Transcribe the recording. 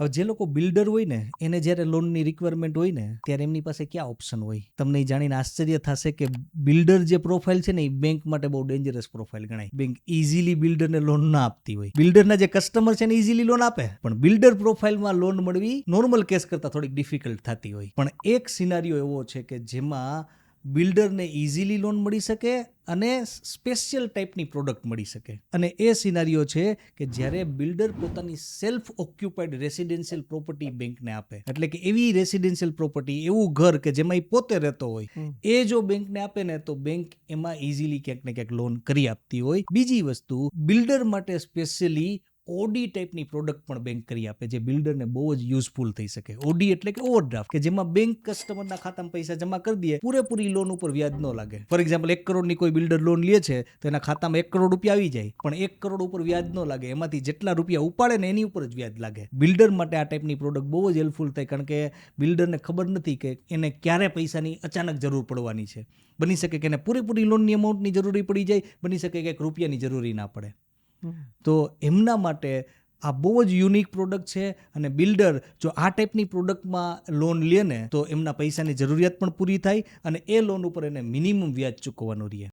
હવે જે લોકો બિલ્ડર હોય ને એને જ્યારે લોનની રિક્વાયરમેન્ટ હોય ને ત્યારે એમની પાસે ક્યાં ઓપ્શન હોય? તમને એ જાણીને આશ્ચર્ય થશે કે બિલ્ડર જે પ્રોફાઇલ છે ને એ બેંક માટે બહુ ડેન્જરસ પ્રોફાઇલ ગણાય. બેંક ઇઝીલી બિલ્ડરને લોન ના આપતી હોય. બિલ્ડરના જે કસ્ટમર છે ને ઇઝીલી લોન આપે, પણ બિલ્ડર પ્રોફાઇલમાં લોન મળવી નોર્મલ કેસ કરતાં થોડીક ડિફિકલ્ટ થતી હોય. પણ એક સિનારીઓ એવો છે કે જેમાં બિલ્ડરને ઇઝીલી લોન મળી શકે અને સ્પેશિયલ ટાઈપની પ્રોડક્ટ મળી શકે. અને એ સિનારીઓ છે કે જ્યારે બિલ્ડર પોતાની સેલ્ફ ઓક્યુપાઈડ રેસિડેન્શિયલ પ્રોપર્ટી બેંકને આપે. એટલે કે એવી રેસિડેન્શિયલ પ્રોપર્ટી, એવું ઘર કે જેમાં એ પોતે રહેતો હોય, એ જો બેંકને આપે ને તો બેંક એમાં ઇઝીલી ક્યાંક ને ક્યાંક લોન કરી આપતી હોય. બીજી વસ્તુ, બિલ્ડર માટે સ્પેશિયલી ઓડી ટાઈપની પ્રોડક્ટ પણ બેંક કરી આપે જે બિલ્ડરને બહુ જ યુઝફુલ થઈ શકે. ઓડી એટલે કે ઓવરડ્રાફ્ટ, કે જેમાં બેંક કસ્ટમરના ખાતામાં પૈસા જમા કરી દે, પૂરેપૂરી લોન ઉપર વ્યાજ ન લાગે. ફોર એક્ઝામ્પલ, 1 કરોડની કોઈ બિલ્ડર લોન લે છે તો એના ખાતામાં 1 કરોડ રૂપિયા આવી જાય, પણ 1 કરોડ ઉપર વ્યાજ ન લાગે. એમાંથી જેટલા રૂપિયા ઉપાડે ને એની ઉપર જ વ્યાજ લાગે. બિલ્ડર માટે આ ટાઈપની પ્રોડક્ટ બહુ જ હેલ્પફુલ થાય, કારણ કે બિલ્ડરને ખબર નથી કે એને ક્યારે પૈસાની અચાનક જરૂર પડવાની છે. બની શકે કે એને પૂરેપૂરી લોનની અમાઉન્ટની જરૂરી પડી જાય, બની શકે કે 1 રૂપિયાની જરૂરી ના પડે. તો એમના માટે આ બહુ જ યુનિક પ્રોડક્ટ છે. અને બિલ્ડર જો આ ટાઈપની પ્રોડક્ટમાં લોન લે ને તો એમના પૈસાની જરૂરિયાત પણ પૂરી થાય અને એ લોન ઉપર એને મિનિમમ વ્યાજ ચૂકવવાનું રહે.